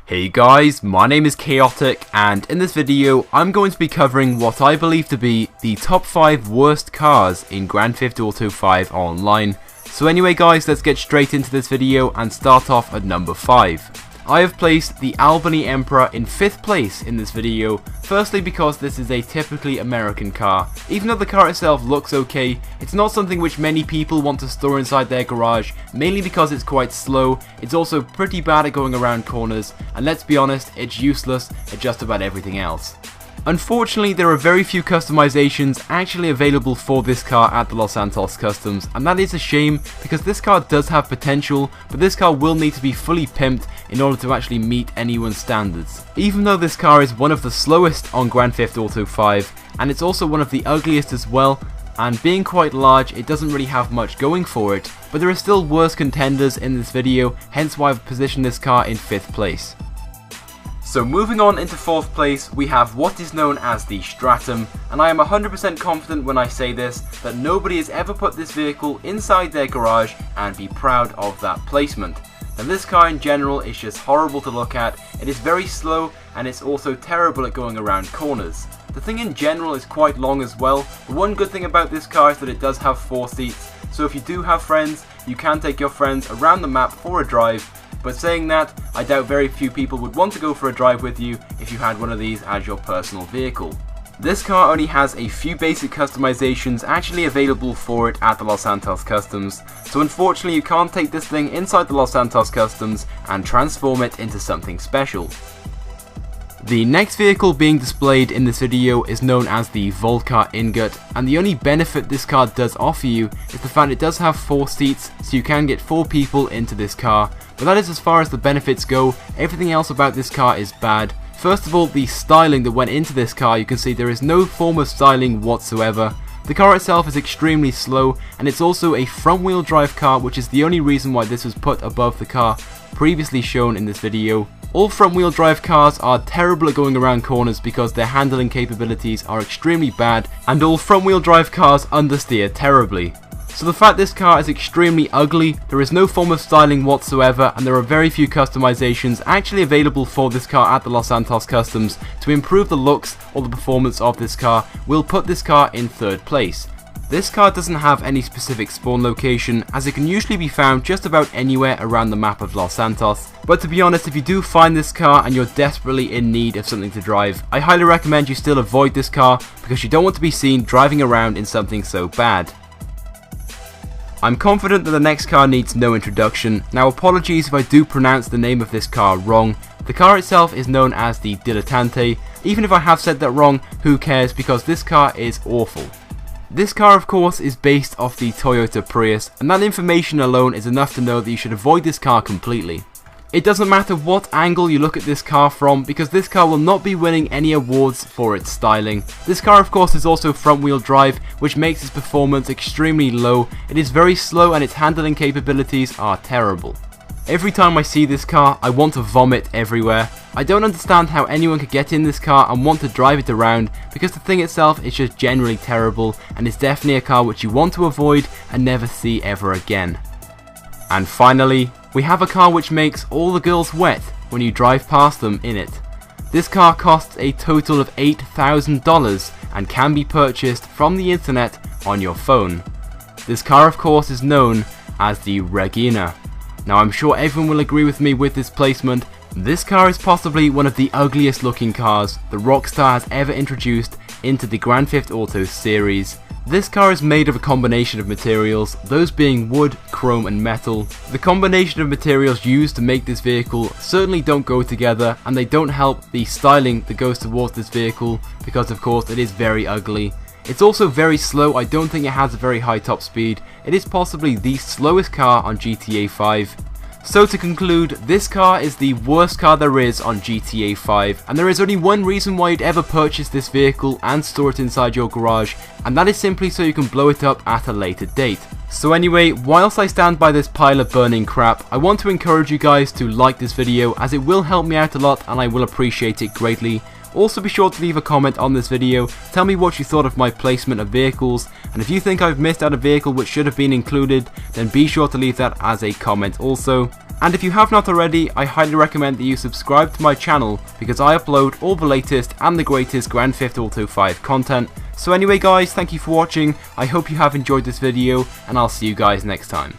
Hey guys, my name is Chaotic, and in this video I'm going to be covering what I believe to be the top 5 worst cars in Grand Theft Auto 5 Online. So anyway guys, let's get straight into this video and start off at number 5. I have placed the Albany Emperor in 5th place in this video, firstly because this is a typically American car. Even though the car itself looks okay, it's not something which many people want to store inside their garage, mainly because it's quite slow, it's also pretty bad at going around corners, and let's be honest, it's useless at just about everything else. Unfortunately, there are very few customizations actually available for this car at the Los Santos Customs, and that is a shame because this car does have potential, but this car will need to be fully pimped in order to actually meet anyone's standards. Even though this car is one of the slowest on Grand Theft Auto 5, and it's also one of the ugliest as well, and being quite large, it doesn't really have much going for it, but there are still worse contenders in this video, hence why I've positioned this car in 5th place. So moving on into 4th place, we have what is known as the Stratum, and I am 100% confident when I say this, that nobody has ever put this vehicle inside their garage and be proud of that placement. Now this car in general is just horrible to look at, it is very slow and it's also terrible at going around corners. The thing in general is quite long as well, but one good thing about this car is that it does have 4 seats, so if you do have friends, you can take your friends around the map for a drive. But saying that, I doubt very few people would want to go for a drive with you if you had one of these as your personal vehicle. This car only has a few basic customizations actually available for it at the Los Santos Customs, so unfortunately you can't take this thing inside the Los Santos Customs and transform it into something special. The next vehicle being displayed in this video is known as the Volcar Ingot, and the only benefit this car does offer you is the fact it does have 4 seats, so you can get 4 people into this car, but that is as far as the benefits go. Everything else about this car is bad. First of all, the styling that went into this car, you can see there is no form of styling whatsoever. The car itself is extremely slow, and it's also a front wheel drive car, which is the only reason why this was put above the car previously shown in this video. All front wheel drive cars are terrible at going around corners because their handling capabilities are extremely bad, and all front wheel drive cars understeer terribly. So the fact this car is extremely ugly, there is no form of styling whatsoever, and there are very few customizations actually available for this car at the Los Santos Customs to improve the looks or the performance of this car, will put this car in 3rd place. This car doesn't have any specific spawn location, as it can usually be found just about anywhere around the map of Los Santos, but to be honest, if you do find this car and you're desperately in need of something to drive, I highly recommend you still avoid this car because you don't want to be seen driving around in something so bad. I'm confident that the next car needs no introduction. Now apologies if I do pronounce the name of this car wrong. The car itself is known as the Dilettante. Even if I have said that wrong, who cares, because this car is awful. This car of course is based off the Toyota Prius, and that information alone is enough to know that you should avoid this car completely. It doesn't matter what angle you look at this car from, because this car will not be winning any awards for its styling. This car of course is also front wheel drive, which makes its performance extremely low. It is very slow and its handling capabilities are terrible. Every time I see this car, I want to vomit everywhere. I don't understand how anyone could get in this car and want to drive it around, because the thing itself is just generally terrible, and it's definitely a car which you want to avoid and never see ever again. And finally, we have a car which makes all the girls wet when you drive past them in it. This car costs a total of $8,000 and can be purchased from the internet on your phone. This car of course is known as the Regina. Now I'm sure everyone will agree with me with this placement. This car is possibly one of the ugliest looking cars the Rockstar has ever introduced into the Grand Theft Auto series. This car is made of a combination of materials, those being wood, chrome and metal. The combination of materials used to make this vehicle certainly don't go together, and they don't help the styling that goes towards this vehicle because of course it is very ugly. It's also very slow. I don't think it has a very high top speed. It is possibly the slowest car on GTA 5. So to conclude, this car is the worst car there is on GTA 5, and there is only one reason why you'd ever purchase this vehicle and store it inside your garage, and that is simply so you can blow it up at a later date. So anyway, whilst I stand by this pile of burning crap, I want to encourage you guys to like this video, as it will help me out a lot and I will appreciate it greatly. Also be sure to leave a comment on this video, tell me what you thought of my placement of vehicles, and if you think I've missed out a vehicle which should have been included, then be sure to leave that as a comment also. And if you have not already, I highly recommend that you subscribe to my channel because I upload all the latest and the greatest Grand Theft Auto 5 content. So anyway guys, thank you for watching, I hope you have enjoyed this video, and I'll see you guys next time.